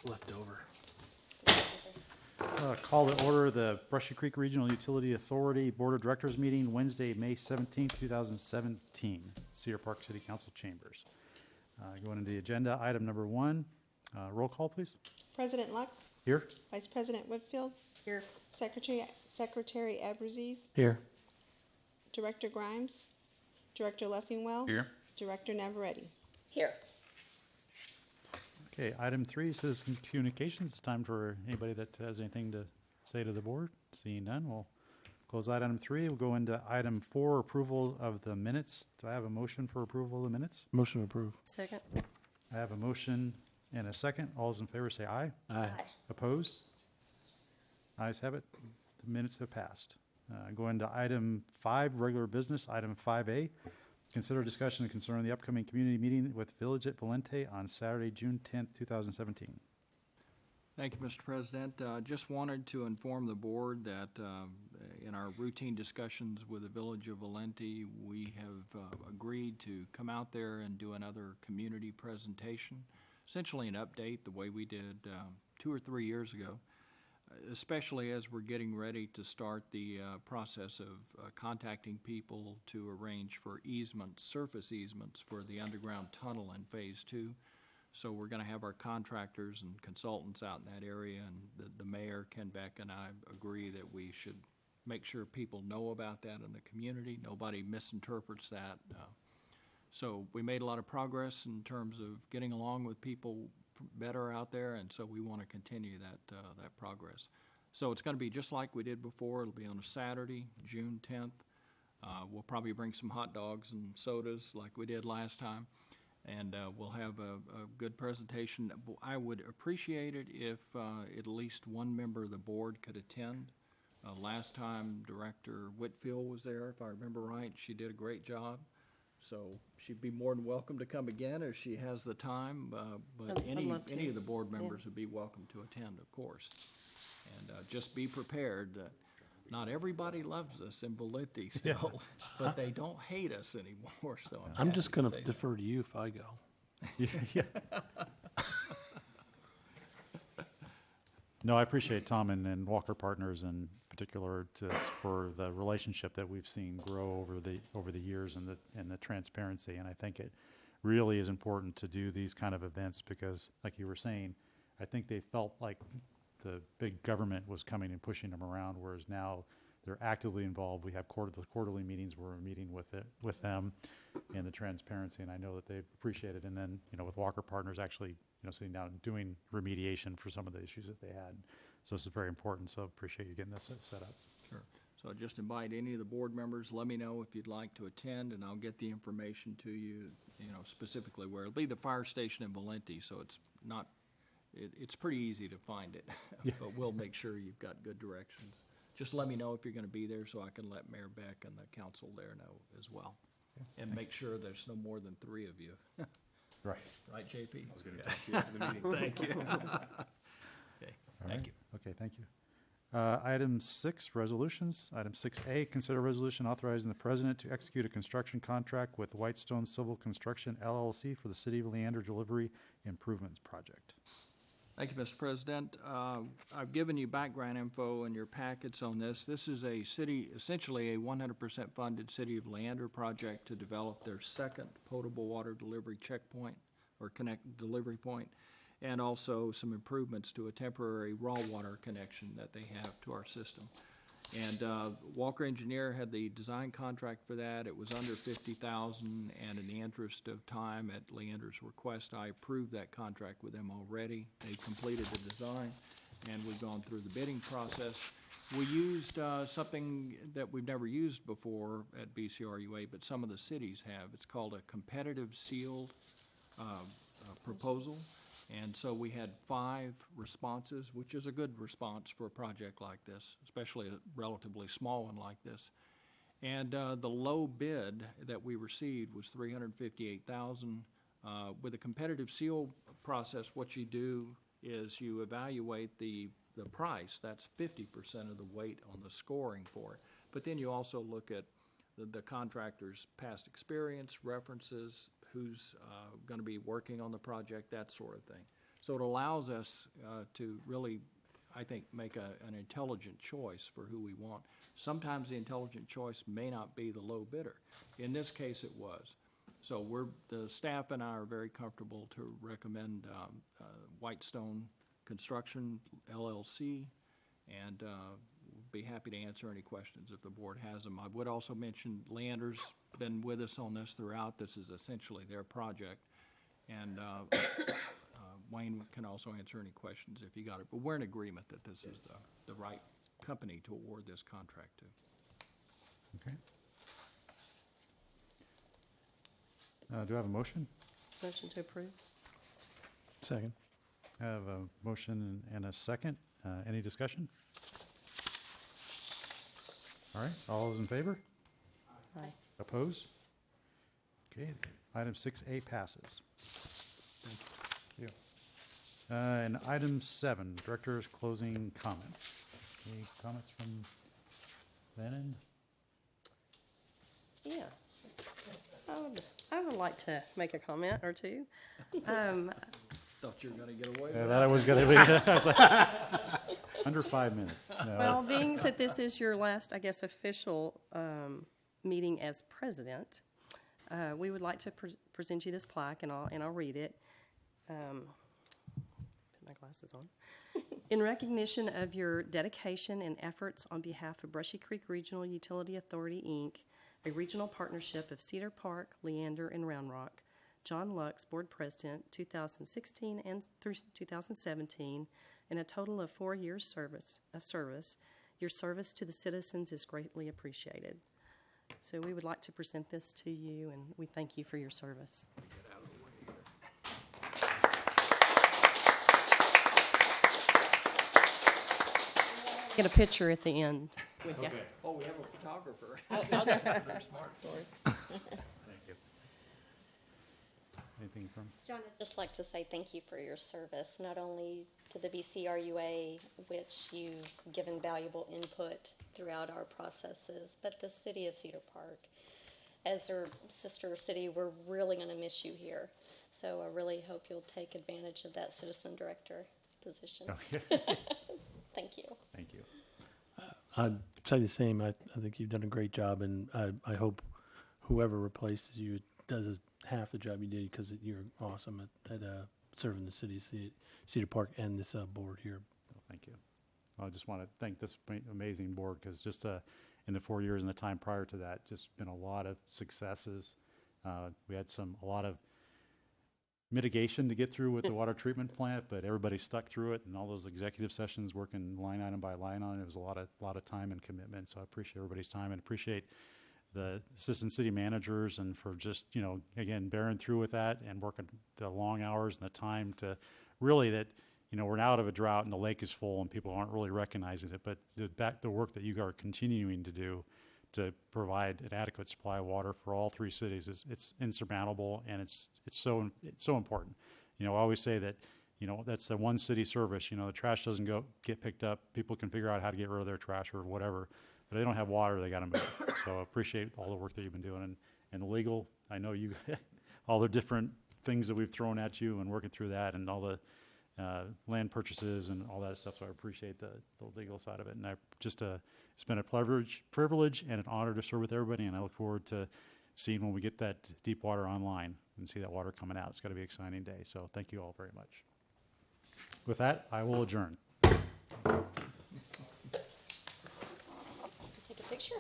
left over. Call to order the Brushy Creek Regional Utility Authority Board of Directors meeting Wednesday, May 17, 2017, Cedar Park City Council Chambers. Going into the agenda, item number 1, roll call, please. President Lux. Here. Vice President Whitfield. Here. Secretary Abraziz. Here. Director Grimes. Director Leffingwell. Here. Director Navarrete. Here. Okay, item 3, citizen communications. It's time for anybody that has anything to say to the board. Seeing none, we'll close item 3. We'll go into item 4, approval of the minutes. Do I have a motion for approval of the minutes? Motion approved. Second. I have a motion and a second. All those in favor say aye. Aye. Opposed? Ayes have it. The minutes have passed. Go into item 5, regular business. Item 5A, consider discussion concerning the upcoming community meeting with Village at Valente on Saturday, June 10th, 2017. Thank you, Mr. President. Just wanted to inform the board that in our routine discussions with the Village of Valente, we have agreed to come out there and do another community presentation, essentially an update the way we did 2 or 3 years ago, especially as we're getting ready to start the process of contacting people to arrange for easements, surface easements for the underground tunnel in Phase 2. So we're going to have our contractors and consultants out in that area, and the mayor, Ken Beck, and I agree that we should make sure people know about that in the community. Nobody misinterprets that. So we made a lot of progress in terms of getting along with people better out there, and so we want to continue that progress. So it's going to be just like we did before. It'll be on a Saturday, June 10th. We'll probably bring some hot dogs and sodas like we did last time, and we'll have a good presentation. I would appreciate it if at least one member of the board could attend. Last time Director Whitfield was there, if I remember right. She did a great job. So she'd be more than welcome to come again if she has the time, but any of the board members would be welcome to attend, of course. And just be prepared that not everybody loves us in Valente still, but they don't hate us anymore. So I'm just going to defer to you if I go. Yeah. No, I appreciate Tom and Walker Partners in particular for the relationship that we've seen grow over the years and the transparency. And I think it really is important to do these kind of events because, like you were saying, I think they felt like the big government was coming and pushing them around, whereas now they're actively involved. We have quarterly meetings where we're meeting with them and the transparency, and I know that they appreciate it. And then, with Walker Partners actually, sitting down and doing remediation for some of the issues that they had. So this is very important, so appreciate you getting this set up. Sure. So just invite any of the board members. Let me know if you'd like to attend, and I'll get the information to you, specifically where it'll be the fire station in Valente, so it's not, it's pretty easy to find it, Yeah. But we'll make sure you've got good directions. Just let me know if you're going to be there so I can let Mayor Beck and the council there know as well. Yeah. And make sure there's no more than 3 of you. Right. Right, JP? I was going to talk to you after the meeting. Thank you. Okay, thank you. Okay, thank you. Item 6, resolutions. Item 6A, consider resolution authorizing the president to execute a construction contract with Whitestone Civil Construction, LLC for the City of Leander Delivery Improvements Project. Thank you, Mr. President. I've given you background info in your packets on this. This is essentially a 100% funded City of Leander project to develop their second potable water delivery checkpoint or delivery point, and also some improvements to a temporary raw water connection that they have to our system. And Walker Engineer had the design contract for that. It was under $50,000, and in the interest of time at Leander's request, I approved that contract with them already. They completed the design, and we've gone through the bidding process. We used something that we've never used before at BCRUA, but some of the cities have. It's called a competitive sealed proposal. And so we had 5 responses, which is a good response for a project like this, especially a relatively small one like this. And the low bid that we received was $358,000. With a competitive seal process, what you do is you evaluate the price. That's 50% of the weight on the scoring for it. But then you also look at the contractor's past experience, references, who's going to be working on the project, that sort of thing. So it allows us to really, I think, make an intelligent choice for who we want. Sometimes the intelligent choice may not be the low bidder. In this case, it was. So the staff and I are very comfortable to recommend Whitestone Construction LLC, and be happy to answer any questions if the board has them. I would also mention Leander's been with us on this throughout. This is essentially their project, and Wayne can also answer any questions if you got it. But we're in agreement that this is the right company to award this contract to. Okay. Do I have a motion? Motion to approve. Second. I have a motion and a second. Any discussion? All right, all those in favor? Aye. Opposed? Okay, item 6A passes. Thank you. And item 7, Director's closing comments. Any comments from that end? Yeah. I would like to make a comment or two. Thought you were going to get away Yeah, with that was going to be, I was like, under 5 minutes. No. Well, being that this is your last, I guess, official meeting as president, we would like to present you this plaque, and I'll read it. Put my glasses on. In recognition of your dedication and efforts on behalf of Brushy Creek Regional Utility Authority, Inc., a regional partnership of Cedar Park, Leander, and Round Rock, John Lux, Board President, 2016 and through 2017, and a total of 4 years service. Your service to the citizens is greatly appreciated. So we would like to present this to you, and we thank you for your service. Get a picture at the end with you. Oh, we have a photographer. They're smart. Thank you. Anything from? John, I'd just like to say thank you for your service, not only to the BCRUA, which you've given valuable input throughout our processes, but the city of Cedar Park. As our sister city, we're really going to miss you here. So I really hope you'll take advantage of that citizen director position. Okay. Thank you. Thank you. I'd say the same. I think you've done a great job, and I hope whoever replaces you does half the job you did, because you're awesome at serving the city of Cedar Park and this board here. Well, thank you. I just want to thank this amazing board, because just in the 4 years and the time prior to that, just been a lot of successes. We had a lot of mitigation to get through with the water treatment plant, but everybody stuck through it, and all those executive sessions working line item by line on it. It was a lot of time and commitment. So I appreciate everybody's time, and appreciate the assistant city managers, and for just, again, bearing through with that and working the long hours and the time to really that, we're now out of a drought and the lake is full and people aren't really recognizing it, but the work that you are continuing to do to provide an adequate supply of water for all 3 cities it's insurmountable, and it's so important. I always say that, that's the one city service. The trash doesn't get picked up. People can figure out how to get rid of their trash or whatever, but they don't have water, they got to move. So I appreciate all the work that you've been doing, and the legal. I know you, all the different things that we've thrown at you and working through that, and all the land purchases and all that stuff. So I appreciate the legal side of it, and it's been a privilege and an honor to serve with everybody, and I look forward to seeing when we get that deep water online and see that water coming out. It's got to be an exciting day. So thank you all very much. With that, I will adjourn. Take a picture.